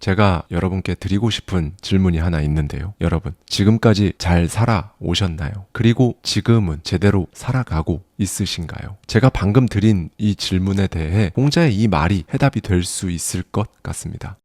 제가 여러분께 드리고 싶은 질문이 하나 있는데요. 여러분, 지금까지 잘 살아오셨나요? 그리고 지금은 제대로 살아가고 있으신가요? 제가 방금 드린 이 질문에 대해 공자의 이 말이 해답이 될 수 있을 것 같습니다.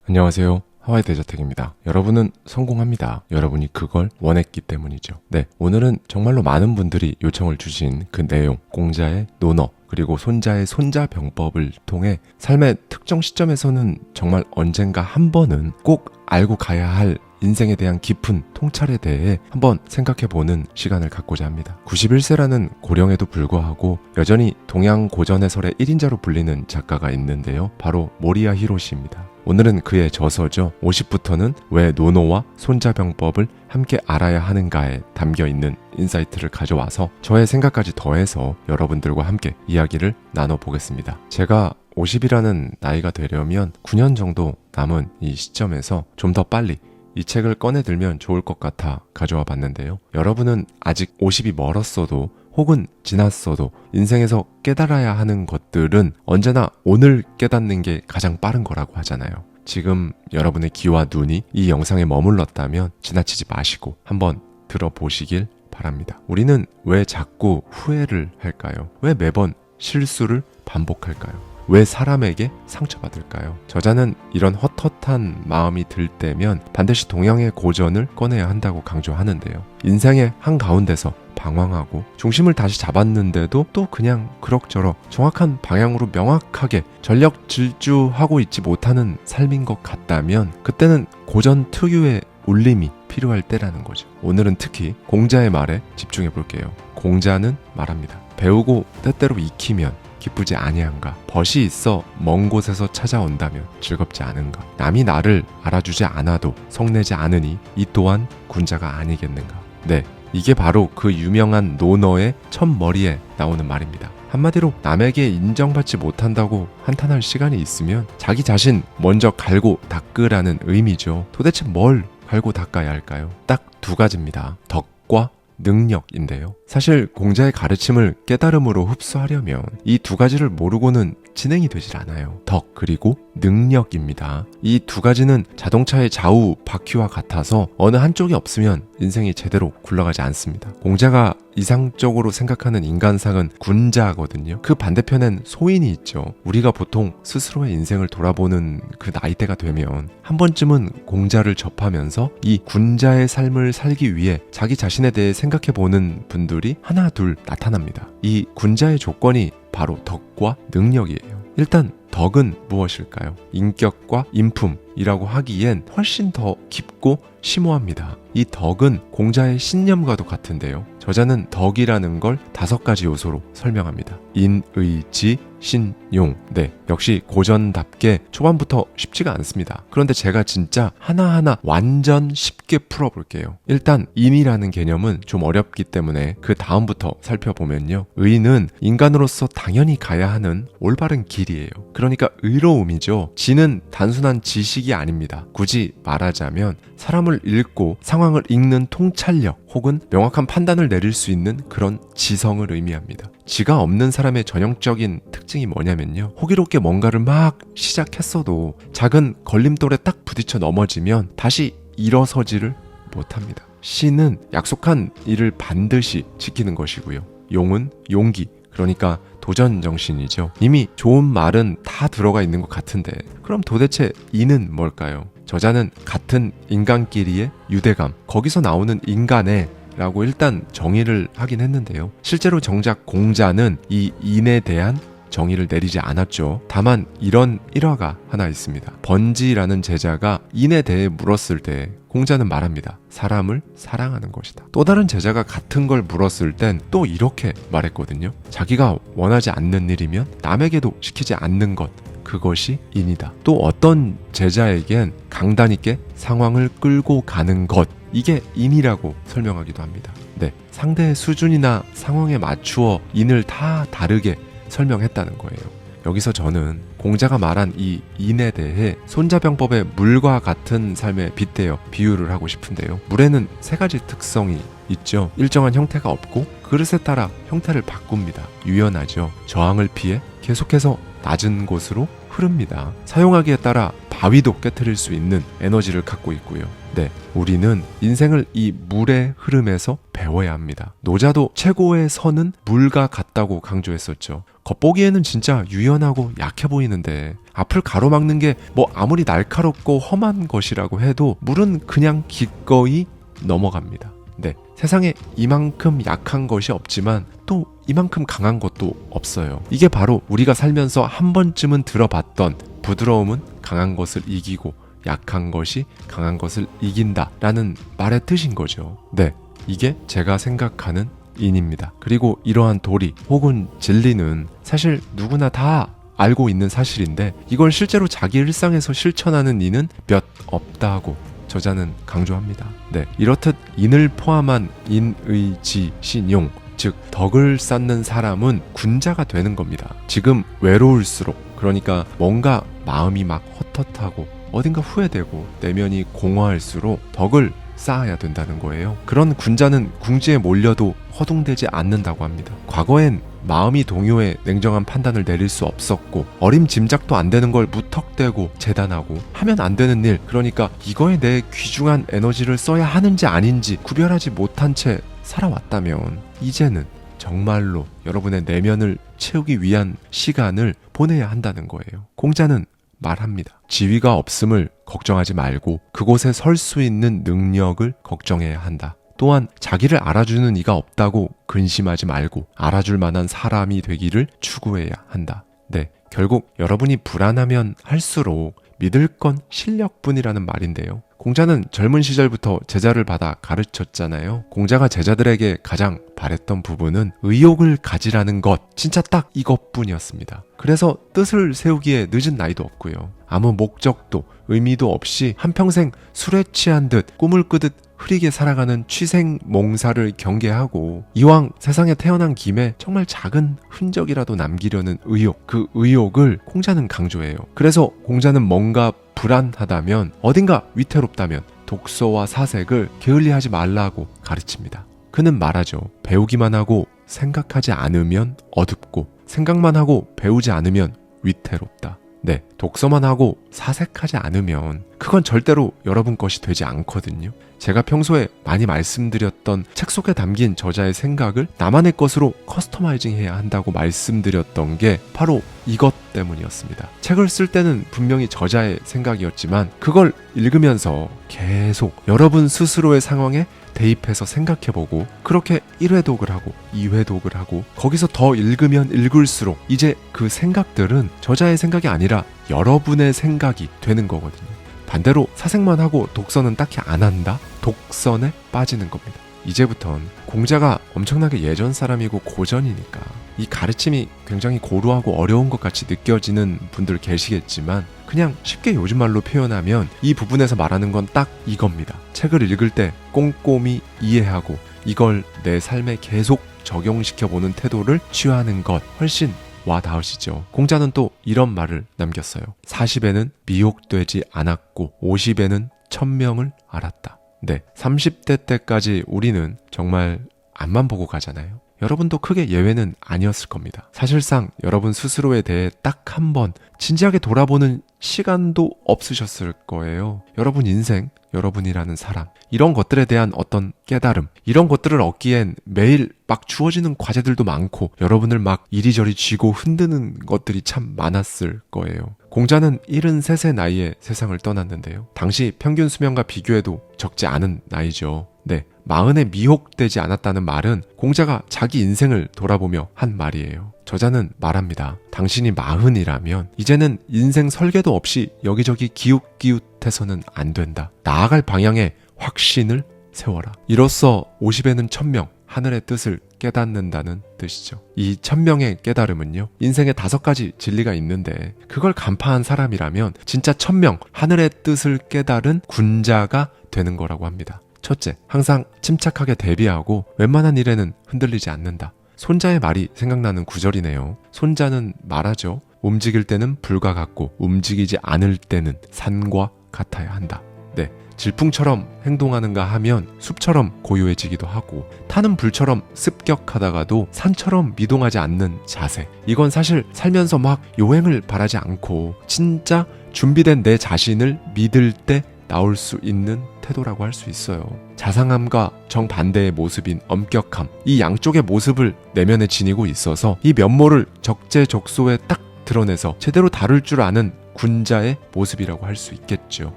안녕하세요. 하와이 대저택입니다. 여러분은 성공합니다. 여러분이 그걸 원했기 때문이죠. 네, 오늘은 정말로 많은 분들이 요청을 주신 그 내용, 공자의 논어, 그리고 손자의 손자병법을 통해 삶의 특정 시점에서는 정말 언젠가 한 번은 꼭 알고 가야 할 인생에 대한 깊은 통찰에 대해 한번 생각해보는 시간을 갖고자 합니다. 91세라는 고령에도 불구하고 여전히 동양 고전의 설의 1인자로 불리는 작가가 있는데요. 바로 모리야 히로시입니다. 오늘은 그의 저서죠. 50부터는 왜 논어와 손자병법을 함께 알아야 하는가에 담겨있는 인사이트를 가져와서 저의 생각까지 더해서 여러분들과 함께 이야기를 나눠보겠습니다. 제가 50이라는 나이가 되려면 9년 정도 남은 이 시점에서 좀 더 빨리 이 책을 꺼내들면 좋을 것 같아 가져와 봤는데요. 여러분은 아직 50이 멀었어도 혹은 지났어도 인생에서 깨달아야 하는 것들은 언제나 오늘 깨닫는 게 가장 빠른 거라고 하잖아요. 지금 여러분의 귀와 눈이 이 영상에 머물렀다면 지나치지 마시고 한번 들어보시길 바랍니다. 우리는 왜 자꾸 후회를 할까요? 왜 매번 실수를 반복할까요? 왜 사람에게 상처받을까요? 저자는 이런 헛헛한 마음이 들 때면 반드시 동양의 고전을 꺼내야 한다고 강조하는데요. 인생의 한가운데서 방황하고 중심을 다시 잡았는데도 또 그냥 그럭저럭 정확한 방향으로 명확하게 전력 질주하고 있지 못하는 삶인 것 같다면 그때는 고전 특유의 울림이 필요할 때라는 거죠. 오늘은 특히 공자의 말에 집중해 볼게요. 공자는 말합니다. 배우고 때때로 익히면 기쁘지 아니한가? 벗이 있어 먼 곳에서 찾아온다면 즐겁지 않은가? 남이 나를 알아주지 않아도 성내지 않으니 이 또한 군자가 아니겠는가? 네, 이게 바로 그 유명한 논어의 첫머리에 나오는 말입니다. 한마디로 남에게 인정받지 못한다고 한탄할 시간이 있으면 자기 자신 먼저 갈고 닦으라는 의미죠. 도대체 뭘 갈고 닦아야 할까요? 딱 두 가지입니다. 덕과 능력인데요. 사실 공자의 가르침을 깨달음으로 흡수하려면 이 두 가지를 모르고는 진행이 되질 않아요. 덕 그리고 능력입니다. 이 두 가지는 자동차의 좌우 바퀴와 같아서 어느 한쪽이 없으면 인생이 제대로 굴러가지 않습니다. 공자가 이상적으로 생각하는 인간상은 군자거든요. 그 반대편엔 소인이 있죠. 우리가 보통 스스로의 인생을 돌아보는 그 나이대가 되면 한 번쯤은 공자를 접하면서 이 군자의 삶을 살기 위해 자기 자신에 대해 생각해보는 분들이 하나 둘 나타납니다. 이 군자의 조건이 바로 덕과 능력이에요. 일단 덕은 무엇일까요? 인격과 인품이라고 하기엔 훨씬 더 깊고 심오합니다. 이 덕은 공자의 신념과도 같은데요. 저자는 덕이라는 걸 5가지 요소로 설명합니다. 인, 의, 지, 신, 용. 네, 역시 고전답게 초반부터 쉽지가 않습니다. 그런데 제가 진짜 하나하나 완전 쉽게 풀어볼게요. 일단 인이라는 개념은 좀 어렵기 때문에 그 다음부터 살펴보면요. 의는 인간으로서 당연히 가야 하는 올바른 길이에요. 그러니까 의로움이죠. 지는 단순한 지식이 아닙니다. 굳이 말하자면 사람을 읽고 상황을 읽는 통찰력 혹은 명확한 판단을 내릴 수 있는 그런 지성을 의미합니다. 지가 없는 사람의 전형적인 특징이 뭐냐면요. 호기롭게 뭔가를 막 시작했어도 작은 걸림돌에 딱 부딪혀 넘어지면 다시 일어서지를 못합니다. 신은 약속한 일을 반드시 지키는 것이고요. 용은 용기, 그러니까 도전 정신이죠. 이미 좋은 말은 다 들어가 있는 것 같은데 그럼 도대체 이는 뭘까요? 저자는 같은 인간끼리의 유대감, 거기서 나오는 인간의 라고 일단 정의를 하긴 했는데요. 실제로 정작 공자는 이 인에 대한 정의를 내리지 않았죠. 다만 이런 일화가 하나 있습니다. 번지라는 제자가 인에 대해 물었을 때 공자는 말합니다. 사람을 사랑하는 것이다. 또 다른 제자가 같은 걸 물었을 땐 또 이렇게 말했거든요. 자기가 원하지 않는 일이면 남에게도 시키지 않는 것, 그것이 인이다. 또 어떤 제자에겐 강단 있게 상황을 끌고 가는 것, 이게 인이라고 설명하기도 합니다. 네, 상대의 수준이나 상황에 맞추어 인을 다 다르게 설명했다는 거예요. 여기서 저는 공자가 말한 이 인에 대해 손자병법의 물과 같은 삶에 빗대어 비유를 하고 싶은데요. 물에는 3가지 특성이 있죠. 일정한 형태가 없고 그릇에 따라 형태를 바꿉니다. 유연하죠. 저항을 피해 계속해서 낮은 곳으로 흐릅니다. 사용하기에 따라 바위도 깨트릴 수 있는 에너지를 갖고 있고요. 네, 우리는 인생을 이 물의 흐름에서 배워야 합니다. 노자도 최고의 선은 물과 같다고 강조했었죠. 겉보기에는 진짜 유연하고 약해 보이는데 앞을 가로막는 게 뭐 아무리 날카롭고 험한 것이라고 해도 물은 그냥 기꺼이 넘어갑니다. 네, 세상에 이만큼 약한 것이 없지만 또 이만큼 강한 것도 없어요. 이게 바로 우리가 살면서 한 번쯤은 들어봤던 부드러움은 강한 것을 이기고 약한 것이 강한 것을 이긴다 라는 말의 뜻인 거죠. 네, 이게 제가 생각하는 인입니다. 그리고 이러한 도리 혹은 진리는 사실 누구나 다 알고 있는 사실인데 이걸 실제로 자기 일상에서 실천하는 이는 몇 없다고 저자는 강조합니다. 네, 이렇듯 인을 포함한 인의지 신용, 즉 덕을 쌓는 사람은 군자가 되는 겁니다. 지금 외로울수록, 그러니까 뭔가 마음이 막 헛헛하고 어딘가 후회되고 내면이 공허할수록 덕을 쌓아야 된다는 거예요. 그런 군자는 궁지에 몰려도 허둥대지 않는다고 합니다. 과거엔 마음이 동요해 냉정한 판단을 내릴 수 없었고 어림짐작도 안 되는 걸 무턱대고 재단하고 하면 안 되는 일, 그러니까 이거에 내 귀중한 에너지를 써야 하는지 아닌지 구별하지 못한 채 살아왔다면 이제는 정말로 여러분의 내면을 채우기 위한 시간을 보내야 한다는 거예요. 공자는 말합니다. 지위가 없음을 걱정하지 말고 그곳에 설 수 있는 능력을 걱정해야 한다. 또한 자기를 알아주는 이가 없다고 근심하지 말고 알아줄 만한 사람이 되기를 추구해야 한다. 네, 결국 여러분이 불안하면 할수록 믿을 건 실력뿐이라는 말인데요. 공자는 젊은 시절부터 제자를 받아 가르쳤잖아요. 공자가 제자들에게 가장 바랬던 부분은 의욕을 가지라는 것, 진짜 딱 이것뿐이었습니다. 그래서 뜻을 세우기에 늦은 나이도 없고요. 아무 목적도 의미도 없이 한평생 술에 취한 듯 꿈을 꾸듯 흐리게 살아가는 취생몽사를 경계하고 이왕 세상에 태어난 김에 정말 작은 흔적이라도 남기려는 의욕, 그 의욕을 공자는 강조해요. 그래서 공자는 뭔가 불안하다면, 어딘가 위태롭다면 독서와 사색을 게을리하지 말라고 가르칩니다. 그는 말하죠. 배우기만 하고 생각하지 않으면 어둡고 생각만 하고 배우지 않으면 위태롭다. 네, 독서만 하고 사색하지 않으면 그건 절대로 여러분 것이 되지 않거든요. 제가 평소에 많이 말씀드렸던 책 속에 담긴 저자의 생각을 나만의 것으로 커스터마이징 해야 한다고 말씀드렸던 게 바로 이것 때문이었습니다. 책을 쓸 때는 분명히 저자의 생각이었지만 그걸 읽으면서 계속 여러분 스스로의 상황에 대입해서 생각해보고 그렇게 1회독을 하고 2회독을 하고 거기서 더 읽으면 읽을수록 이제 그 생각들은 저자의 생각이 아니라 여러분의 생각이 되는 거거든요. 반대로 사색만 하고 독서는 딱히 안 한다? 독선에 빠지는 겁니다. 이제부턴 공자가 엄청나게 예전 사람이고 고전이니까 이 가르침이 굉장히 고루하고 어려운 것 같이 느껴지는 분들 계시겠지만 그냥 쉽게 요즘 말로 표현하면 이 부분에서 말하는 건 딱 이겁니다. 책을 읽을 때 꼼꼼히 이해하고 이걸 내 삶에 계속 적용시켜보는 태도를 취하는 것, 훨씬 와 닿으시죠. 공자는 또 이런 말을 남겼어요. 40에는 미혹되지 않았고 50에는 천명을 알았다. 네, 30대 때까지 우리는 정말 앞만 보고 가잖아요. 여러분도 크게 예외는 아니었을 겁니다. 사실상 여러분 스스로에 대해 딱 한 번 진지하게 돌아보는 시간도 없으셨을 거예요. 여러분 인생, 여러분이라는 사람, 이런 것들에 대한 어떤 깨달음, 이런 것들을 얻기엔 매일 막 주어지는 과제들도 많고 여러분을 막 이리저리 쥐고 흔드는 것들이 참 많았을 거예요. 공자는 73세 나이에 세상을 떠났는데요. 당시 평균 수명과 비교해도 적지 않은 나이죠. 네, 40에 미혹되지 않았다는 말은 공자가 자기 인생을 돌아보며 한 말이에요. 저자는 말합니다. 당신이 40이라면 이제는 인생 설계도 없이 여기저기 기웃기웃해서는 안 된다. 나아갈 방향에 확신을 세워라. 이로써 50에는 천명, 하늘의 뜻을 깨닫는다는 뜻이죠. 이 천명의 깨달음은요, 인생에 5가지 진리가 있는데 그걸 간파한 사람이라면 진짜 천명, 하늘의 뜻을 깨달은 군자가 되는 거라고 합니다. 첫째, 항상 침착하게 대비하고 웬만한 일에는 흔들리지 않는다. 손자의 말이 생각나는 구절이네요. 손자는 말하죠. 움직일 때는 불과 같고 움직이지 않을 때는 산과 같아야 한다. 네, 질풍처럼 행동하는가 하면 숲처럼 고요해지기도 하고 타는 불처럼 습격하다가도 산처럼 미동하지 않는 자세. 이건 사실 살면서 막 요행을 바라지 않고 진짜 준비된 내 자신을 믿을 때 나올 수 있는 태도라고 할 수 있어요. 자상함과 정반대의 모습인 엄격함, 이 양쪽의 모습을 내면에 지니고 있어서 이 면모를 적재적소에 딱 드러내서 제대로 다룰 줄 아는 군자의 모습이라고 할 수 있겠죠.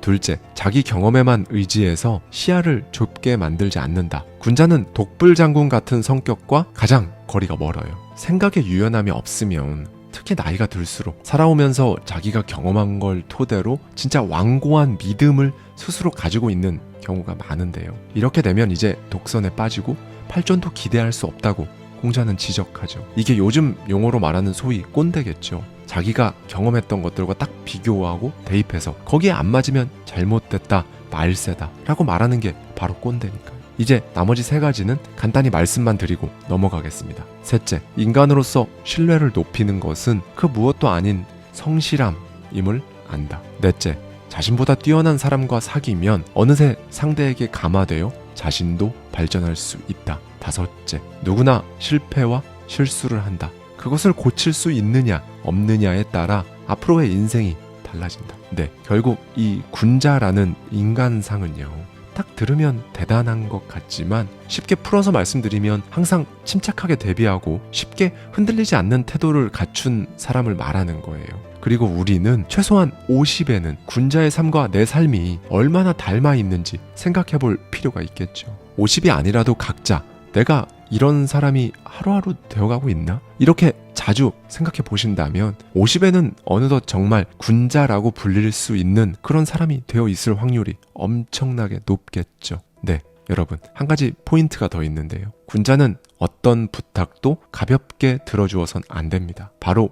둘째, 자기 경험에만 의지해서 시야를 좁게 만들지 않는다. 군자는 독불장군 같은 성격과 가장 거리가 멀어요. 생각에 유연함이 없으면 특히 나이가 들수록 살아오면서 자기가 경험한 걸 토대로 진짜 완고한 믿음을 스스로 가지고 있는 경우가 많은데요. 이렇게 되면 이제 독선에 빠지고 발전도 기대할 수 없다고 공자는 지적하죠. 이게 요즘 용어로 말하는 소위 꼰대겠죠. 자기가 경험했던 것들과 딱 비교하고 대입해서 거기에 안 맞으면 잘못됐다, 말세다 라고 말하는 게 바로 꼰대니까요. 이제 나머지 세 가지는 간단히 말씀만 드리고 넘어가겠습니다. 셋째, 인간으로서 신뢰를 높이는 것은 그 무엇도 아닌 성실함임을 안다. 넷째, 자신보다 뛰어난 사람과 사귀면 어느새 상대에게 감화되어 자신도 발전할 수 있다. 다섯째, 누구나 실패와 실수를 한다. 그것을 고칠 수 있느냐 없느냐에 따라 앞으로의 인생이 달라진다. 네, 결국 이 군자라는 인간상은요, 딱 들으면 대단한 것 같지만 쉽게 풀어서 말씀드리면 항상 침착하게 대비하고 쉽게 흔들리지 않는 태도를 갖춘 사람을 말하는 거예요. 그리고 우리는 최소한 50에는 군자의 삶과 내 삶이 얼마나 닮아 있는지 생각해 볼 필요가 있겠죠. 50이 아니라도 각자 내가 이런 사람이 하루하루 되어가고 있나? 이렇게 자주 생각해 보신다면 50에는 어느덧 정말 군자라고 불릴 수 있는 그런 사람이 되어 있을 확률이 엄청나게 높겠죠. 네, 여러분, 한 가지 포인트가 더 있는데요. 군자는 어떤 부탁도 가볍게 들어주어선 안 됩니다. 바로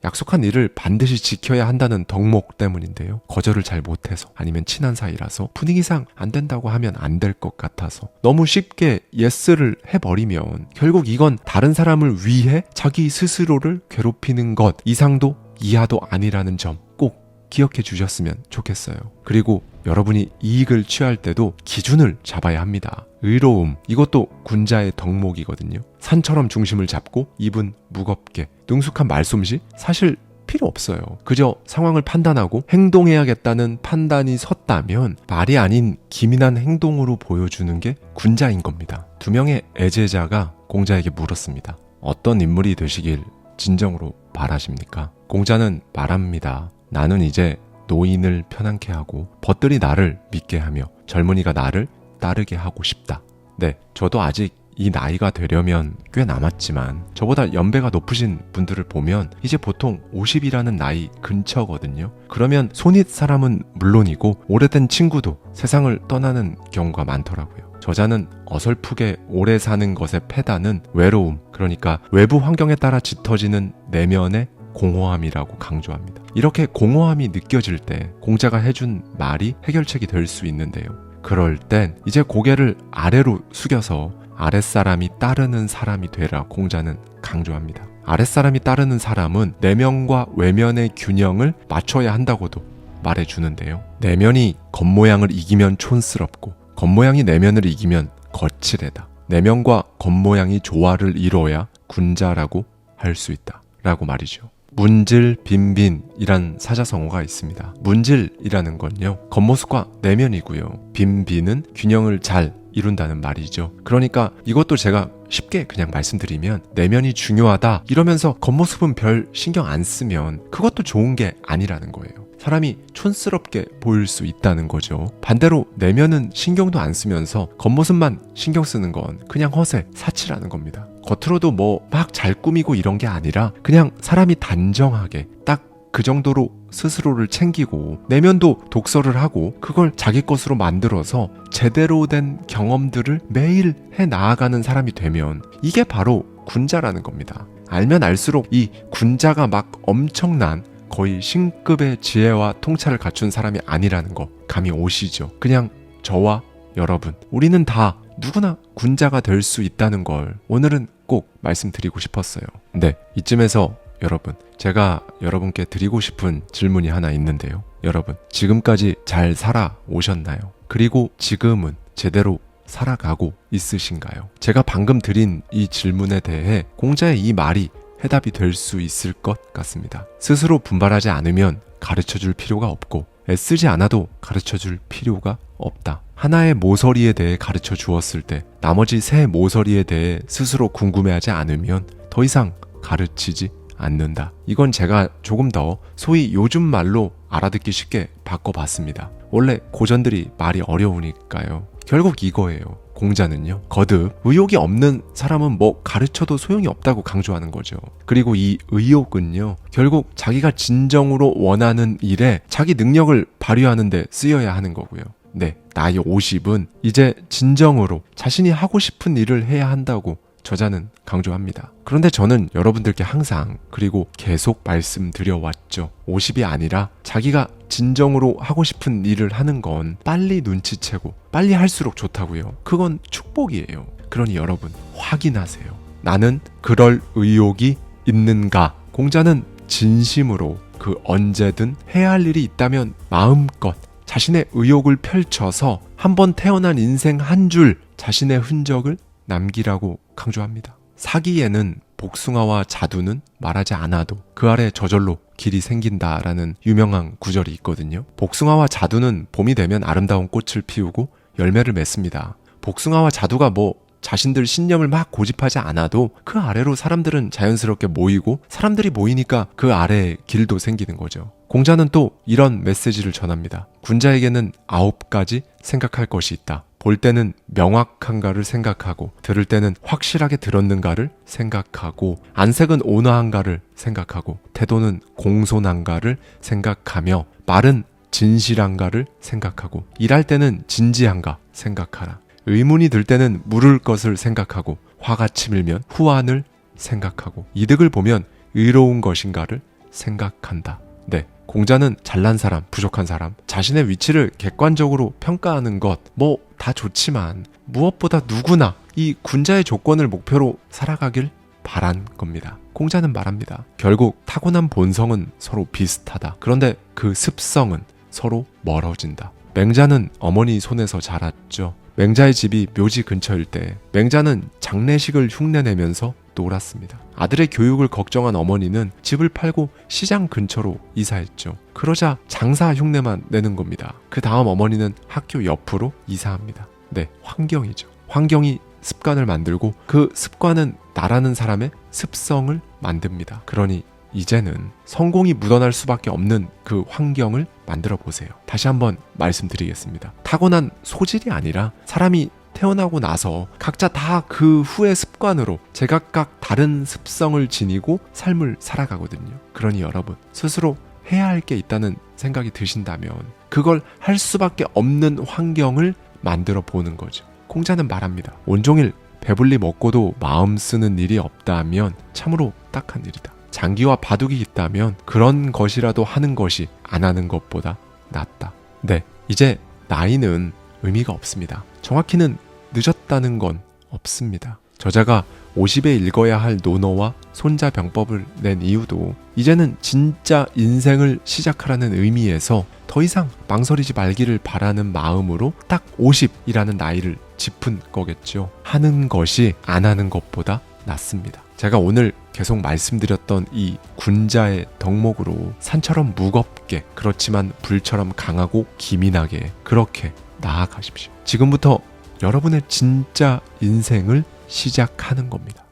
약속한 일을 반드시 지켜야 한다는 덕목 때문인데요. 거절을 잘 못해서, 아니면 친한 사이라서, 분위기상 안 된다고 하면 안 될 것 같아서 너무 쉽게 예스를 해버리면 결국 이건 다른 사람을 위해 자기 스스로를 괴롭히는 것 이상도 이하도 아니라는 점 꼭 기억해 주셨으면 좋겠어요. 그리고 여러분이 이익을 취할 때도 기준을 잡아야 합니다. 의로움, 이것도 군자의 덕목이거든요. 산처럼 중심을 잡고 입은 무겁게, 능숙한 말솜씨 사실 필요 없어요. 그저 상황을 판단하고 행동해야겠다는 판단이 섰다면 말이 아닌 기민한 행동으로 보여주는 게 군자인 겁니다. 두 명의 애제자가 공자에게 물었습니다. 어떤 인물이 되시길 진정으로 바라십니까? 공자는 말합니다. 나는 이제 노인을 편안케 하고 벗들이 나를 믿게 하며 젊은이가 나를 따르게 하고 싶다. 네, 저도 아직 이 나이가 되려면 꽤 남았지만 저보다 연배가 높으신 분들을 보면 이제 보통 50이라는 나이 근처거든요. 그러면 손윗 사람은 물론이고 오래된 친구도 세상을 떠나는 경우가 많더라고요. 저자는 어설프게 오래 사는 것의 패단은 외로움, 그러니까 외부 환경에 따라 짙어지는 내면의 공허함이라고 강조합니다. 이렇게 공허함이 느껴질 때 공자가 해준 말이 해결책이 될 수 있는데요. 그럴 땐 이제 고개를 아래로 숙여서 아랫사람이 따르는 사람이 되라 공자는 강조합니다. 아랫사람이 따르는 사람은 내면과 외면의 균형을 맞춰야 한다고도 말해주는데요. 내면이 겉모양을 이기면 촌스럽고 겉모양이 내면을 이기면 거칠애다. 내면과 겉모양이 조화를 이뤄야 군자라고 할 수 있다 라고 말이죠. 문질, 빈빈이란 사자성어가 있습니다. 문질이라는 건요, 겉모습과 내면이고요. 빈빈은 균형을 잘 이룬다는 말이죠. 그러니까 이것도 제가 쉽게 그냥 말씀드리면 내면이 중요하다 이러면서 겉모습은 별 신경 안 쓰면 그것도 좋은 게 아니라는 거예요. 사람이 촌스럽게 보일 수 있다는 거죠. 반대로 내면은 신경도 안 쓰면서 겉모습만 신경 쓰는 건 그냥 허세, 사치라는 겁니다. 겉으로도 뭐 막 잘 꾸미고 이런 게 아니라 그냥 사람이 단정하게 딱 그 정도로 스스로를 챙기고 내면도 독서를 하고 그걸 자기 것으로 만들어서 제대로 된 경험들을 매일 해 나아가는 사람이 되면 이게 바로 군자라는 겁니다. 알면 알수록 이 군자가 막 엄청난 거의 신급의 지혜와 통찰을 갖춘 사람이 아니라는 거 감이 오시죠. 그냥 저와 여러분, 우리는 다 누구나 군자가 될 수 있다는 걸 오늘은 꼭 말씀드리고 싶었어요. 네, 이쯤에서 여러분, 제가 여러분께 드리고 싶은 질문이 하나 있는데요. 여러분, 지금까지 잘 살아오셨나요? 그리고 지금은 제대로 살아가고 있으신가요? 제가 방금 드린 이 질문에 대해 공자의 이 말이 해답이 될 수 있을 것 같습니다. 스스로 분발하지 않으면 가르쳐줄 필요가 없고 애쓰지 않아도 가르쳐줄 필요가 없다. 하나의 모서리에 대해 가르쳐 주었을 때 나머지 세 모서리에 대해 스스로 궁금해하지 않으면 더 이상 가르치지 않는다. 이건 제가 조금 더 소위 요즘 말로 알아듣기 쉽게 바꿔봤습니다. 원래 고전들이 말이 어려우니까요. 결국 이거예요. 공자는요, 거듭 의욕이 없는 사람은 뭐 가르쳐도 소용이 없다고 강조하는 거죠. 그리고 이 의욕은요, 결국 자기가 진정으로 원하는 일에 자기 능력을 발휘하는 데 쓰여야 하는 거고요. 네, 나이 50은 이제 진정으로 자신이 하고 싶은 일을 해야 한다고 저자는 강조합니다. 그런데 저는 여러분들께 항상 그리고 계속 말씀드려왔죠. 50이 아니라 자기가 진정으로 하고 싶은 일을 하는 건 빨리 눈치채고 빨리 할수록 좋다고요. 그건 축복이에요. 그러니 여러분 확인하세요. 나는 그럴 의욕이 있는가? 공자는 진심으로 그 언제든 해야 할 일이 있다면 마음껏 자신의 의욕을 펼쳐서 한번 태어난 인생 한 줄 자신의 흔적을 남기라고 강조합니다. 사기에는 복숭아와 자두는 말하지 않아도 그 아래 저절로 길이 생긴다라는 유명한 구절이 있거든요. 복숭아와 자두는 봄이 되면 아름다운 꽃을 피우고 열매를 맺습니다. 복숭아와 자두가 뭐 자신들 신념을 막 고집하지 않아도 그 아래로 사람들은 자연스럽게 모이고 사람들이 모이니까 그 아래에 길도 생기는 거죠. 공자는 또 이런 메시지를 전합니다. 군자에게는 9가지 생각할 것이 있다. 볼 때는 명확한가를 생각하고 들을 때는 확실하게 들었는가를 생각하고 안색은 온화한가를 생각하고 태도는 공손한가를 생각하며 말은 진실한가를 생각하고 일할 때는 진지한가 생각하라. 의문이 들 때는 물을 것을 생각하고 화가 치밀면 후환을 생각하고 이득을 보면 의로운 것인가를 생각한다. 네, 공자는 잘난 사람, 부족한 사람, 자신의 위치를 객관적으로 평가하는 것 뭐 다 좋지만 무엇보다 누구나 이 군자의 조건을 목표로 살아가길 바란 겁니다. 공자는 말합니다. 결국 타고난 본성은 서로 비슷하다. 그런데 그 습성은 서로 멀어진다. 맹자는 어머니 손에서 자랐죠. 맹자의 집이 묘지 근처일 때 맹자는 장례식을 흉내내면서 놀았습니다. 아들의 교육을 걱정한 어머니는 집을 팔고 시장 근처로 이사했죠. 그러자 장사 흉내만 내는 겁니다. 그 다음 어머니는 학교 옆으로 이사합니다. 네, 환경이죠. 환경이 습관을 만들고 그 습관은 나라는 사람의 습성을 만듭니다. 그러니 이제는 성공이 묻어날 수밖에 없는 그 환경을 만들어 보세요. 다시 한번 말씀드리겠습니다. 타고난 소질이 아니라 사람이 태어나고 나서 각자 다 그 후의 습관으로 제각각 다른 습성을 지니고 삶을 살아가거든요. 그러니 여러분 스스로 해야 할 게 있다는 생각이 드신다면 그걸 할 수밖에 없는 환경을 만들어 보는 거죠. 공자는 말합니다. 온종일 배불리 먹고도 마음 쓰는 일이 없다면 참으로 딱한 일이다. 장기와 바둑이 있다면 그런 것이라도 하는 것이 안 하는 것보다 낫다. 네, 이제 나이는 의미가 없습니다. 정확히는 늦었다는 건 없습니다. 저자가 50에 읽어야 할 논어와 손자병법을 낸 이유도 이제는 진짜 인생을 시작하라는 의미에서 더 이상 망설이지 말기를 바라는 마음으로 딱 50이라는 나이를 짚은 거겠죠. 하는 것이 안 하는 것보다 낫습니다. 제가 오늘 계속 말씀드렸던 이 군자의 덕목으로 산처럼 무겁게 그렇지만 불처럼 강하고 기민하게 그렇게 나아가십시오. 지금부터 여러분의 진짜 인생을 시작하는 겁니다.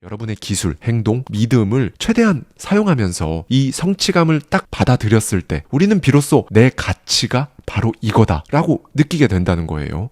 여러분의 기술, 행동, 믿음을 최대한 사용하면서 이 성취감을 딱 받아들였을 때 우리는 비로소 내 가치가 바로 이거다 라고 느끼게 된다는 거예요.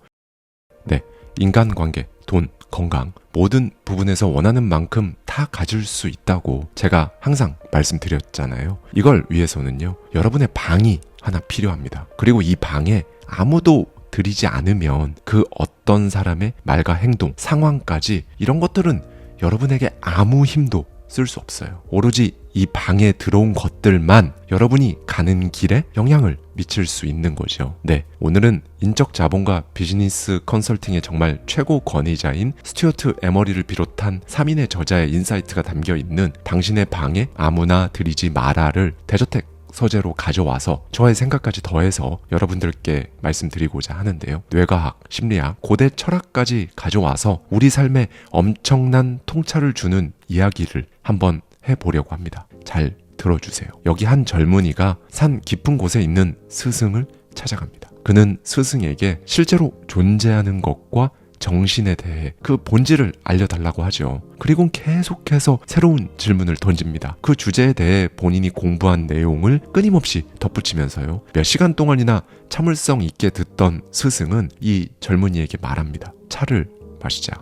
네, 인간관계, 돈, 건강 모든 부분에서 원하는 만큼 다 가질 수 있다고 제가 항상 말씀드렸잖아요. 이걸 위해서는요, 여러분의 방이 하나 필요합니다. 그리고 이 방에 아무도 들이지 않으면 그 어떤 사람의 말과 행동, 상황까지 이런 것들은 여러분에게 아무 힘도 쓸 수 없어요. 오로지 이 방에 들어온 것들만 여러분이 가는 길에 영향을 미칠 수 있는 거죠. 네, 오늘은 인적 자본과 비즈니스 컨설팅의 정말 최고 권위자인 스튜어트 에머리를 비롯한 3인의 저자의 인사이트가 담겨 있는 당신의 방에 아무나 들이지 마라를 대저택 서재로 가져와서 저의 생각까지 더해서 여러분들께 말씀드리고자 하는데요. 뇌과학, 심리학, 고대 철학까지 가져와서 우리 삶에 엄청난 통찰을 주는 이야기를 한번 해보려고 합니다. 잘 들어주세요. 여기 한 젊은이가 산 깊은 곳에 있는 스승을 찾아갑니다. 그는 스승에게 실제로 존재하는 것과 정신에 대해 그 본질을 알려달라고 하죠. 그리고 계속해서 새로운 질문을 던집니다. 그 주제에 대해 본인이 공부한 내용을 끊임없이 덧붙이면서요. 몇 시간 동안이나 참을성 있게 듣던 스승은 이 젊은이에게 말합니다. 차를 마시자.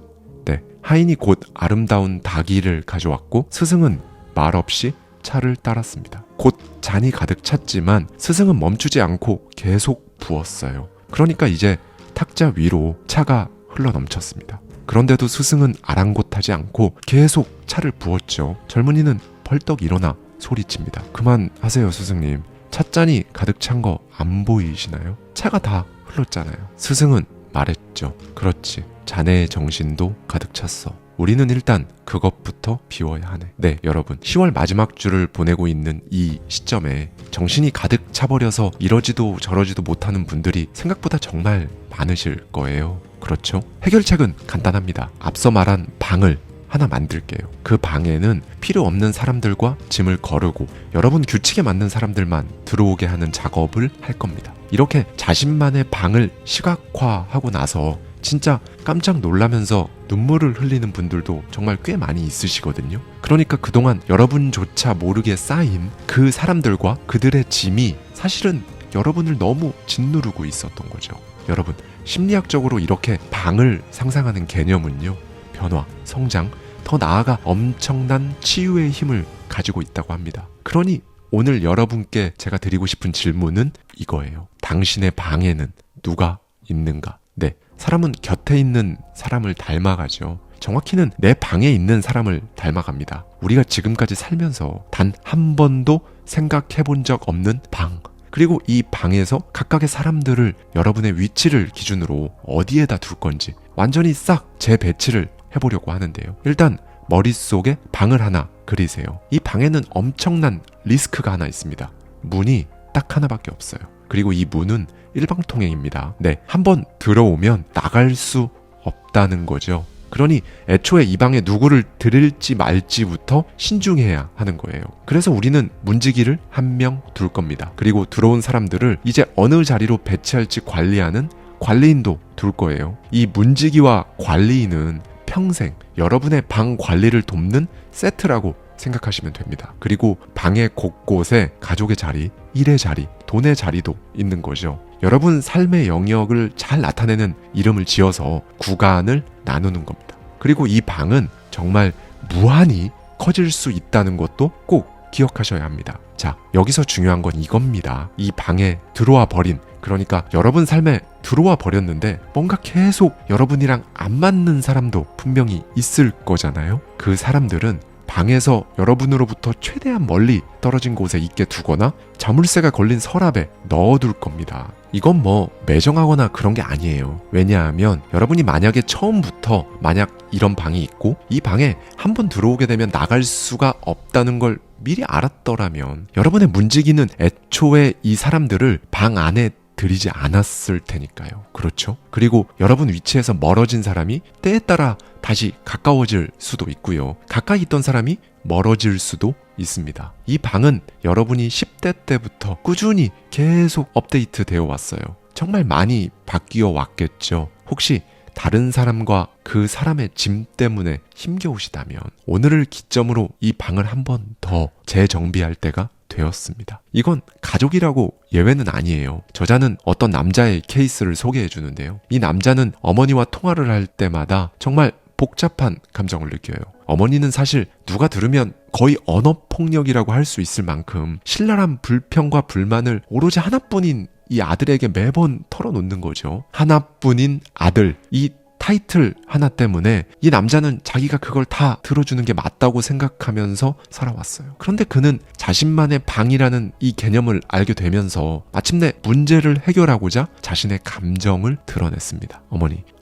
네, 하인이 곧 아름다운 닭이를 가져왔고 스승은 말없이 차를 따랐습니다. 곧 잔이 가득 찼지만 스승은 멈추지 않고 계속 부었어요. 그러니까 이제 탁자 위로 차가 흘러넘쳤습니다. 그런데도 스승은 아랑곳하지 않고 계속 차를 부었죠. 젊은이는 벌떡 일어나 소리칩니다. 그만하세요, 스승님. 찻잔이 가득 찬 거 안 보이시나요? 차가 다 흘렀잖아요. 스승은 말했죠. 그렇지. 자네의 정신도 가득 찼어. 우리는 일단 그것부터 비워야 하네. 네, 여러분. 10월 마지막 주를 보내고 있는 이 시점에 정신이 가득 차버려서 이러지도 저러지도 못하는 분들이 생각보다 정말 많으실 거예요. 그렇죠? 해결책은 간단합니다. 앞서 말한 방을 하나 만들게요. 그 방에는 필요 없는 사람들과 짐을 거르고 여러분 규칙에 맞는 사람들만 들어오게 하는 작업을 할 겁니다. 이렇게 자신만의 방을 시각화하고 나서 진짜 깜짝 놀라면서 눈물을 흘리는 분들도 정말 꽤 많이 있으시거든요. 그러니까 그동안 여러분조차 모르게 쌓인 그 사람들과 그들의 짐이 사실은 여러분을 너무 짓누르고 있었던 거죠. 여러분, 심리학적으로 이렇게 방을 상상하는 개념은요, 변화, 성장, 더 나아가 엄청난 치유의 힘을 가지고 있다고 합니다. 그러니 오늘 여러분께 제가 드리고 싶은 질문은 이거예요. 당신의 방에는 누가 있는가? 네, 사람은 곁에 있는 사람을 닮아가죠. 정확히는 내 방에 있는 사람을 닮아갑니다. 우리가 지금까지 살면서 단 한 번도 생각해 본 적 없는 방, 그리고 이 방에서 각각의 사람들을 여러분의 위치를 기준으로 어디에다 둘 건지 완전히 싹 재배치를 해보려고 하는데요. 일단 머릿속에 방을 하나 그리세요. 이 방에는 엄청난 리스크가 하나 있습니다. 문이 딱 하나밖에 없어요. 그리고 이 문은 일방통행입니다. 네, 한번 들어오면 나갈 수 없다는 거죠. 그러니 애초에 이 방에 누구를 들일지 말지부터 신중해야 하는 거예요. 그래서 우리는 문지기를 한 명 둘 겁니다. 그리고 들어온 사람들을 이제 어느 자리로 배치할지 관리하는 관리인도 둘 거예요. 이 문지기와 관리인은 평생 여러분의 방 관리를 돕는 세트라고 생각하시면 됩니다. 그리고 방의 곳곳에 가족의 자리, 일의 자리, 돈의 자리도 있는 거죠. 여러분 삶의 영역을 잘 나타내는 이름을 지어서 구간을 나누는 겁니다. 그리고 이 방은 정말 무한히 커질 수 있다는 것도 꼭 기억하셔야 합니다. 자, 여기서 중요한 건 이겁니다. 이 방에 들어와 버린, 그러니까 여러분 삶에 들어와 버렸는데 뭔가 계속 여러분이랑 안 맞는 사람도 분명히 있을 거잖아요. 그 사람들은 방에서 여러분으로부터 최대한 멀리 떨어진 곳에 있게 두거나 자물쇠가 걸린 서랍에 넣어둘 겁니다. 이건 뭐 매정하거나 그런 게 아니에요. 왜냐하면 여러분이 만약에 처음부터 만약 이런 방이 있고 이 방에 한번 들어오게 되면 나갈 수가 없다는 걸 미리 알았더라면 여러분의 문지기는 애초에 이 사람들을 방 안에 들이지 않았을 테니까요. 그렇죠? 그리고 여러분 위치에서 멀어진 사람이 때에 따라 다시 가까워질 수도 있고요. 가까이 있던 사람이 멀어질 수도 있습니다. 이 방은 여러분이 10대 때부터 꾸준히 계속 업데이트 되어 왔어요. 정말 많이 바뀌어 왔겠죠. 혹시 다른 사람과 그 사람의 짐 때문에 힘겨우시다면 오늘을 기점으로 이 방을 한 번 더 재정비할 때가 되었습니다. 이건 가족이라고 예외는 아니에요. 저자는 어떤 남자의 케이스를 소개해 주는데요. 이 남자는 어머니와 통화를 할 때마다 정말 복잡한 감정을 느껴요. 어머니는 사실 누가 들으면 거의 언어폭력이라고 할 수 있을 만큼 신랄한 불평과 불만을 오로지 하나뿐인 이 아들에게 매번 털어놓는 거죠. 하나뿐인 아들, 이 타이틀 하나 때문에 이 남자는 자기가 그걸 다 들어주는 게 맞다고 생각하면서 살아왔어요. 그런데 그는 자신만의 방이라는 이 개념을 알게 되면서 마침내 문제를 해결하고자 자신의 감정을 드러냈습니다.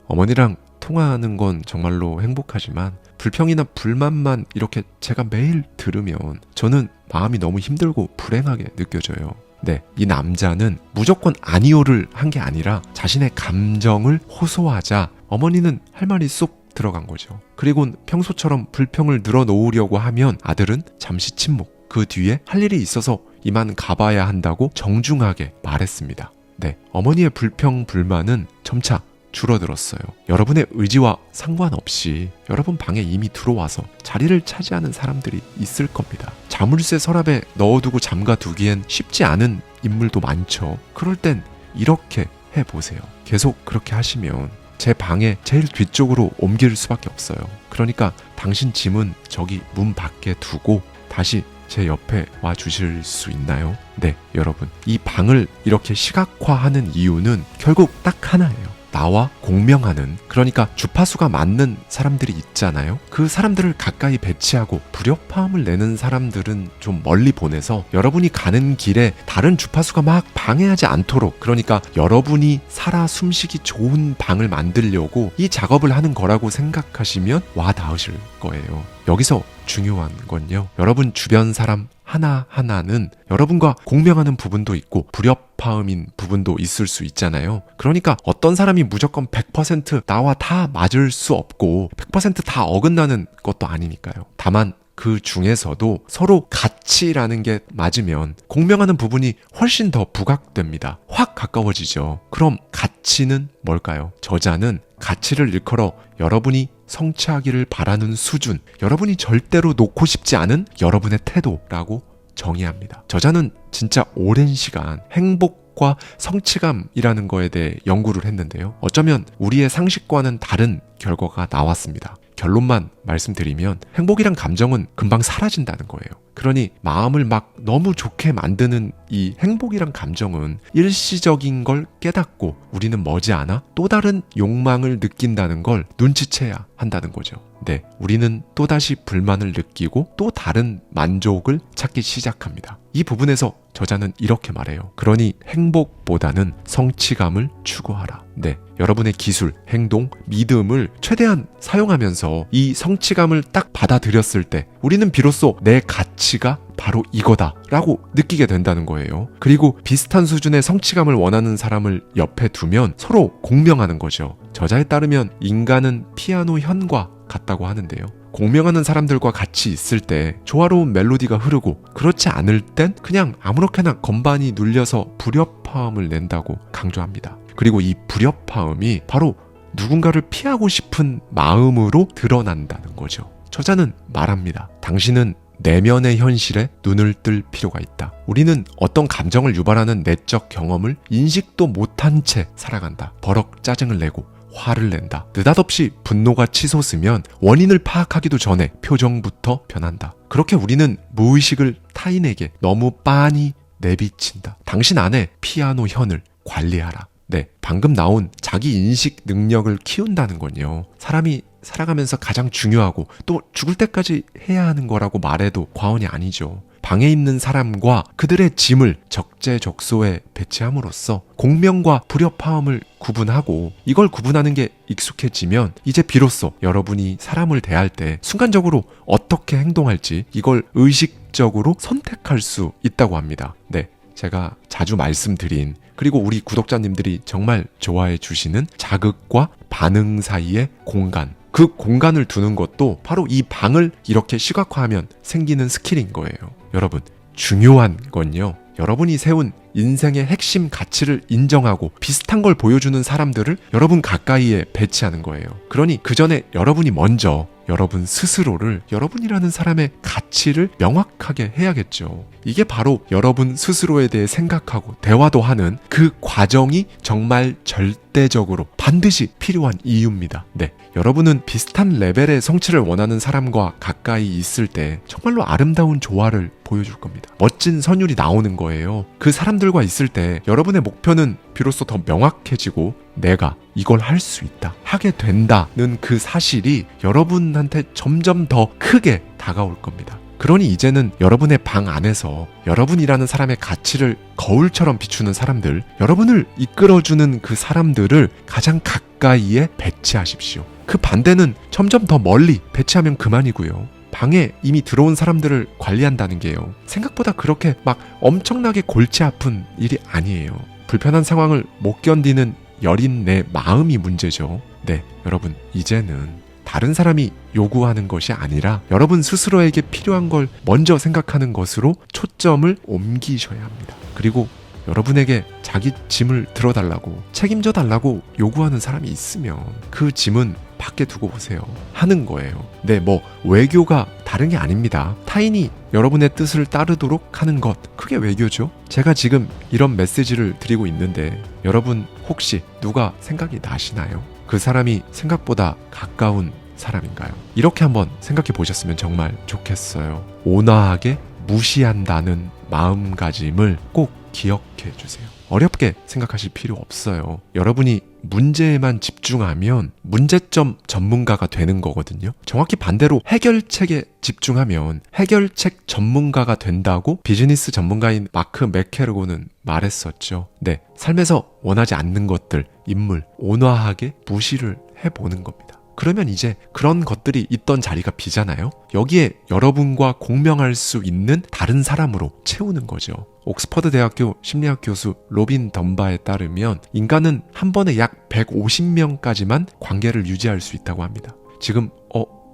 어머니랑 통화하는 건 정말로 행복하지만 불평이나 불만만 이렇게 제가 매일 들으면 저는 마음이 너무 힘들고 불행하게 느껴져요. 네, 이 남자는 무조건 아니오를 한 게 아니라 자신의 감정을 호소하자 어머니는 할 말이 쏙 들어간 거죠. 그리고 평소처럼 불평을 늘어놓으려고 하면 아들은 잠시 침묵. 그 뒤에 할 일이 있어서 이만 가봐야 한다고 정중하게 말했습니다. 네, 어머니의 불평 불만은 점차 줄어들었어요. 여러분의 의지와 상관없이 여러분 방에 이미 들어와서 자리를 차지하는 사람들이 있을 겁니다. 자물쇠 서랍에 넣어두고 잠가두기엔 쉽지 않은 인물도 많죠. 그럴 땐 이렇게 해보세요. 계속 그렇게 하시면 제 방에 제일 뒤쪽으로 옮길 수밖에 없어요. 그러니까 당신 짐은 저기 문 밖에 두고 다시 제 옆에 와 주실 수 있나요? 네, 여러분. 이 방을 이렇게 시각화하는 이유는 결국 딱 하나예요. 나와 공명하는, 그러니까 주파수가 맞는 사람들이 있잖아요. 그 사람들을 가까이 배치하고 불협화음을 내는 사람들은 좀 멀리 보내서 여러분이 가는 길에 다른 주파수가 막 방해하지 않도록, 그러니까 여러분이 살아 숨쉬기 좋은 방을 만들려고 이 작업을 하는 거라고 생각하시면 와 닿으실 거예요. 여기서 중요한 건요, 여러분 주변 사람 하나하나는 여러분과 공명하는 부분도 있고 불협화음인 부분도 있을 수 있잖아요. 그러니까 어떤 사람이 무조건 100% 나와 다 맞을 수 없고 100% 다 어긋나는 것도 아니니까요. 다만 그 중에서도 서로 가치라는 게 맞으면 공명하는 부분이 훨씬 더 부각됩니다. 확 가까워지죠. 그럼 가치는 뭘까요? 저자는 가치를 일컬어 여러분이 성취하기를 바라는 수준, 여러분이 절대로 놓고 싶지 않은 여러분의 태도라고 정의합니다. 저자는 진짜 오랜 시간 행복과 성취감이라는 거에 대해 연구를 했는데요. 어쩌면 우리의 상식과는 다른 결과가 나왔습니다. 결론만 말씀드리면 행복이란 감정은 금방 사라진다는 거예요. 그러니 마음을 막 너무 좋게 만드는 이 행복이란 감정은 일시적인 걸 깨닫고 우리는 머지않아 또 다른 욕망을 느낀다는 걸 눈치채야 한다는 거죠. 네, 우리는 또다시 불만을 느끼고 또 다른 만족을 찾기 시작합니다. 이 부분에서 저자는 이렇게 말해요. 그러니 행복보다는 성취감을 추구하라. 네, 여러분의 기술, 행동, 믿음을 최대한 사용하면서 이 성취감을 딱 받아들였을 때 우리는 비로소 내 가치가 바로 이거다 라고 느끼게 된다는 거예요. 그리고 비슷한 수준의 성취감을 원하는 사람을 옆에 두면 서로 공명하는 거죠. 저자에 따르면 인간은 피아노 현과 같다고 하는데요. 공명하는 사람들과 같이 있을 때 조화로운 멜로디가 흐르고 그렇지 않을 땐 그냥 아무렇게나 건반이 눌려서 불협화음을 낸다고 강조합니다. 그리고 이 불협화음이 바로 누군가를 피하고 싶은 마음으로 드러난다는 거죠. 저자는 말합니다. 당신은 내면의 현실에 눈을 뜰 필요가 있다. 우리는 어떤 감정을 유발하는 내적 경험을 인식도 못한 채 살아간다. 버럭 짜증을 내고 화를 낸다. 느닷없이 분노가 치솟으면 원인을 파악하기도 전에 표정부터 변한다. 그렇게 우리는 무의식을 타인에게 너무 빤히 내비친다. 당신 안에 피아노 현을 관리하라. 네, 방금 나온 자기 인식 능력을 키운다는 건요, 사람이 살아가면서 가장 중요하고 또 죽을 때까지 해야 하는 거라고 말해도 과언이 아니죠. 방에 있는 사람과 그들의 짐을 적재적소에 배치함으로써 공명과 불협화음을 구분하고, 이걸 구분하는 게 익숙해지면 이제 비로소 여러분이 사람을 대할 때 순간적으로 어떻게 행동할지 이걸 의식적으로 선택할 수 있다고 합니다. 네, 제가 자주 말씀드린, 그리고 우리 구독자님들이 정말 좋아해 주시는 자극과 반응 사이의 공간, 그 공간을 두는 것도 바로 이 방을 이렇게 시각화하면 생기는 스킬인 거예요. 여러분, 중요한 건요, 여러분이 세운 인생의 핵심 가치를 인정하고 비슷한 걸 보여주는 사람들을 여러분 가까이에 배치하는 거예요. 그러니 그 전에 여러분이 먼저 여러분 스스로를, 여러분이라는 사람의 가치를 명확하게 해야겠죠. 이게 바로 여러분 스스로에 대해 생각하고 대화도 하는 그 과정이 정말 절대적으로 반드시 필요한 이유입니다. 네, 여러분은 비슷한 레벨의 성취를 원하는 사람과 가까이 있을 때 정말로 아름다운 조화를 보여줄 겁니다. 멋진 선율이 나오는 거예요. 그 사람들과 있을 때 여러분의 목표는 비로소 더 명확해지고 내가 이걸 할 수 있다, 하게 된다는 그 사실이 여러분한테 점점 더 크게 다가올 겁니다. 그러니 이제는 여러분의 방 안에서 여러분이라는 사람의 가치를 거울처럼 비추는 사람들, 여러분을 이끌어주는 그 사람들을 가장 가까이에 배치하십시오. 그 반대는 점점 더 멀리 배치하면 그만이고요. 방에 이미 들어온 사람들을 관리한다는 게요, 생각보다 그렇게 막 엄청나게 골치 아픈 일이 아니에요. 불편한 상황을 못 견디는 여린 내 마음이 문제죠. 네, 여러분, 이제는 다른 사람이 요구하는 것이 아니라 여러분 스스로에게 필요한 걸 먼저 생각하는 것으로 초점을 옮기셔야 합니다. 그리고 여러분에게 자기 짐을 들어달라고, 책임져 달라고 요구하는 사람이 있으면 그 짐은 밖에 두고 보세요 하는 거예요. 네, 외교가 다른 게 아닙니다. 타인이 여러분의 뜻을 따르도록 하는 것, 그게 외교죠. 제가 지금 이런 메시지를 드리고 있는데 여러분 혹시 누가 생각이 나시나요? 그 사람이 생각보다 가까운 사람인가요? 이렇게 한번 생각해 보셨으면 정말 좋겠어요. 온화하게 무시한다는 마음가짐을 꼭 기억해 주세요. 어렵게 생각하실 필요 없어요. 여러분이 문제에만 집중하면 문제점 전문가가 되는 거거든요. 정확히 반대로 해결책에 집중하면 해결책 전문가가 된다고 비즈니스 전문가인 마크 맥케르고는 말했었죠. 네, 삶에서 원하지 않는 것들, 인물, 온화하게 무시를 해보는 겁니다. 그러면 이제 그런 것들이 있던 자리가 비잖아요. 여기에 여러분과 공명할 수 있는 다른 사람으로 채우는 거죠. 옥스퍼드 대학교 심리학 교수 로빈 덤바에 따르면 인간은 한 번에 약 150명까지만 관계를 유지할 수 있다고 합니다. 지금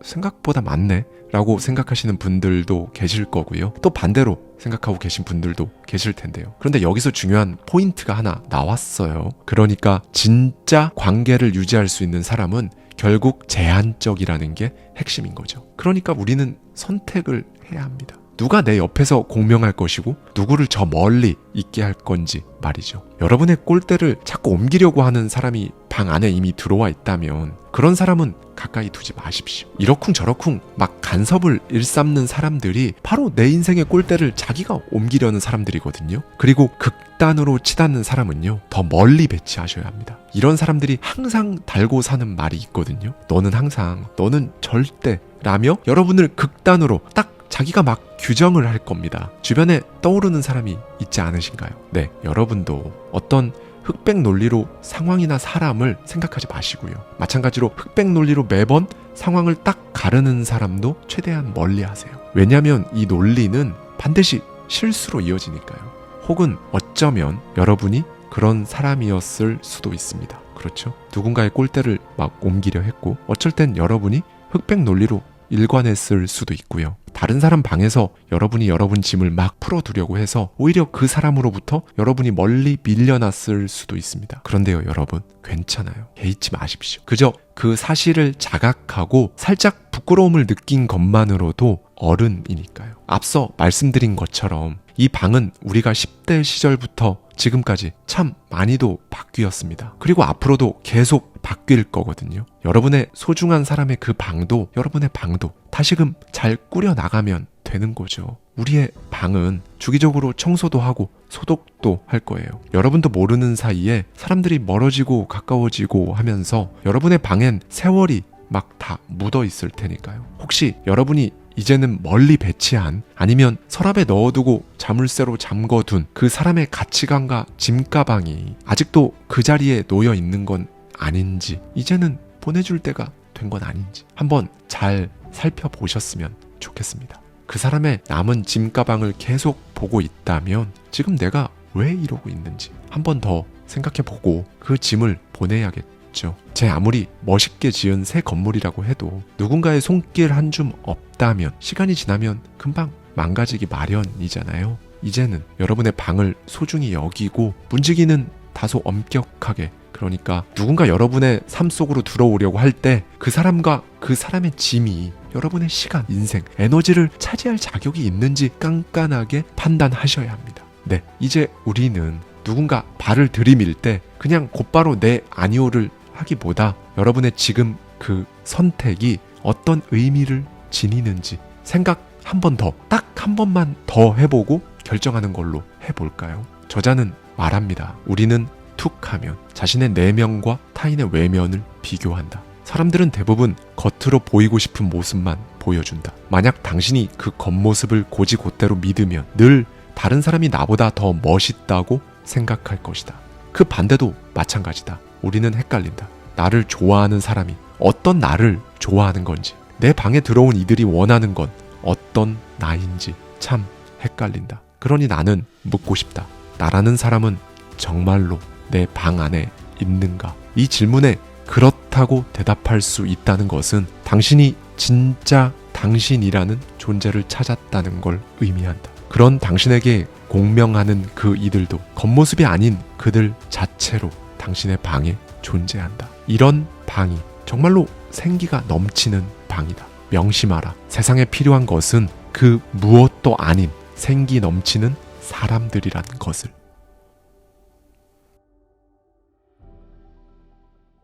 생각보다 많네 라고 생각하시는 분들도 계실 거고요. 또 반대로 생각하고 계신 분들도 계실 텐데요. 그런데 여기서 중요한 포인트가 하나 나왔어요. 그러니까 진짜 관계를 유지할 수 있는 사람은 결국 제한적이라는 게 핵심인 거죠. 그러니까 우리는 선택을 해야 합니다. 누가 내 옆에서 공명할 것이고 누구를 저 멀리 있게 할 건지 말이죠. 여러분의 꼴대를 자꾸 옮기려고 하는 사람이 방 안에 이미 들어와 있다면 그런 사람은 가까이 두지 마십시오. 이러쿵저러쿵 막 간섭을 일삼는 사람들이 바로 내 인생의 꼴대를 자기가 옮기려는 사람들이거든요. 그리고 극단으로 치닫는 사람은요, 더 멀리 배치하셔야 합니다. 이런 사람들이 항상 달고 사는 말이 있거든요. 너는 항상, 너는 절대 라며 여러분을 극단으로 딱 자기가 막 규정을 할 겁니다. 주변에 떠오르는 사람이 있지 않으신가요? 네, 여러분도 어떤 흑백 논리로 상황이나 사람을 생각하지 마시고요. 마찬가지로 흑백 논리로 매번 상황을 딱 가르는 사람도 최대한 멀리 하세요. 왜냐하면 이 논리는 반드시 실수로 이어지니까요. 혹은 어쩌면 여러분이 그런 사람이었을 수도 있습니다. 그렇죠? 누군가의 꼴대를 막 옮기려 했고 어쩔 땐 여러분이 흑백 논리로 일관했을 수도 있고요. 다른 사람 방에서 여러분이 여러분 짐을 막 풀어두려고 해서 오히려 그 사람으로부터 여러분이 멀리 밀려났을 수도 있습니다. 그런데요, 여러분, 괜찮아요. 개의치 마십시오. 그저 그 사실을 자각하고 살짝 부끄러움을 느낀 것만으로도 어른이니까요. 앞서 말씀드린 것처럼 이 방은 우리가 10대 시절부터 지금까지 참 많이도 바뀌었습니다. 그리고 앞으로도 계속 바뀔 거거든요. 여러분의 소중한 사람의 그 방도, 여러분의 방도 다시금 잘 꾸려나가면 되는 거죠. 우리의 방은 주기적으로 청소도 하고 소독도 할 거예요. 여러분도 모르는 사이에 사람들이 멀어지고 가까워지고 하면서 여러분의 방엔 세월이 막 다 묻어 있을 테니까요. 혹시 여러분이 이제는 멀리 배치한, 아니면 서랍에 넣어두고 자물쇠로 잠궈둔 그 사람의 가치관과 짐가방이 아직도 그 자리에 놓여 있는 건 아닌지, 이제는 보내줄 때가 된 건 아닌지 한번 잘 살펴보셨으면 좋겠습니다. 그 사람의 남은 짐가방을 계속 보고 있다면 지금 내가 왜 이러고 있는지 한 번 더 생각해보고 그 짐을 보내야겠죠. 제 아무리 멋있게 지은 새 건물이라고 해도 누군가의 손길 한 줌 없다면 시간이 지나면 금방 망가지기 마련이잖아요. 이제는 여러분의 방을 소중히 여기고 문지기는 다소 엄격하게, 그러니까 누군가 여러분의 삶 속으로 들어오려고 할 때 그 사람과 그 사람의 짐이 여러분의 시간, 인생, 에너지를 차지할 자격이 있는지 깐깐하게 판단하셔야 합니다. 네, 이제 우리는 누군가 발을 들이밀 때 그냥 곧바로 네, 아니오를 하기보다 여러분의 지금 그 선택이 어떤 의미를 지니는지 생각 한 번 더, 딱 한 번만 더 해보고 결정하는 걸로 해볼까요? 저자는 말합니다. 우리는 툭하면 자신의 내면과 타인의 외면을 비교한다. 사람들은 대부분 겉으로 보이고 싶은 모습만 보여준다. 만약 당신이 그 겉모습을 곧이곧대로 믿으면 늘 다른 사람이 나보다 더 멋있다고 생각할 것이다. 그 반대도 마찬가지다. 우리는 헷갈린다. 나를 좋아하는 사람이 어떤 나를 좋아하는 건지, 내 방에 들어온 이들이 원하는 건 어떤 나인지 참 헷갈린다. 그러니 나는 묻고 싶다. 나라는 사람은 정말로 내 방 안에 있는가? 이 질문에 그렇다고 대답할 수 있다는 것은 당신이 진짜 당신이라는 존재를 찾았다는 걸 의미한다. 그런 당신에게 공명하는 그 이들도 겉모습이 아닌 그들 자체로 당신의 방에 존재한다. 이런 방이 정말로 생기가 넘치는 방이다. 명심하라. 세상에 필요한 것은 그 무엇도 아닌 생기 넘치는 사람들이란 것을.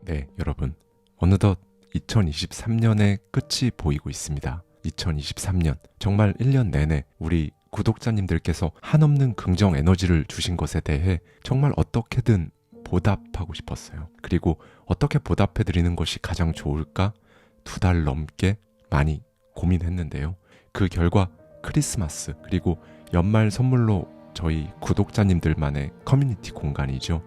네, 여러분. 어느덧 2023년의 끝이 보이고 있습니다. 2023년 정말 1년 내내 우리 구독자님들께서 한없는 긍정 에너지를 주신 것에 대해 정말 어떻게든 보답하고 싶었어요. 그리고 어떻게 보답해 드리는 것이 가장 좋을까 2달 넘게 많이 고민했는데요. 그 결과 크리스마스 그리고 연말 선물로 저희 구독자님들만의 커뮤니티 공간이죠.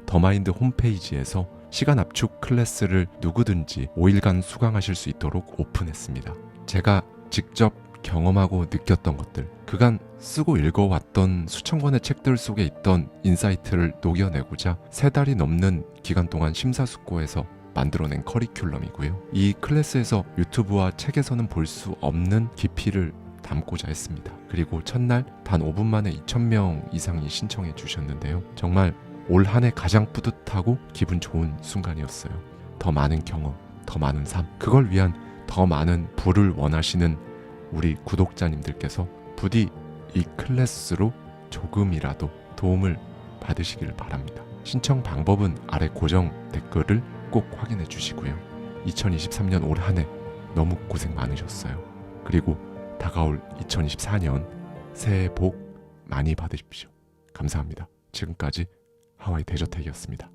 더마인드 홈페이지에서 시간 압축 클래스를 누구든지 5일간 수강하실 수 있도록 오픈했습니다. 제가 직접 경험하고 느꼈던 것들, 그간 쓰고 읽어왔던 수천 권의 책들 속에 있던 인사이트를 녹여내고자 3달이 넘는 기간 동안 심사숙고해서 만들어낸 커리큘럼이고요. 이 클래스에서 유튜브와 책에서는 볼 수 없는 깊이를 담고자 했습니다. 그리고 첫날 단 5분 만에 2,000명 이상이 신청해 주셨는데요. 정말 올 한 해 가장 뿌듯하고 기분 좋은 순간이었어요. 더 많은 경험, 더 많은 삶, 그걸 위한 더 많은 부를 원하시는 우리 구독자님들께서 부디 이 클래스로 조금이라도 도움을 받으시길 바랍니다. 신청 방법은 아래 고정 댓글을 꼭 확인해 주시고요. 2023년 올 한 해 너무 고생 많으셨어요. 그리고 다가올 2024년 새해 복 많이 받으십시오. 감사합니다. 지금까지 하와이 대저택이었습니다.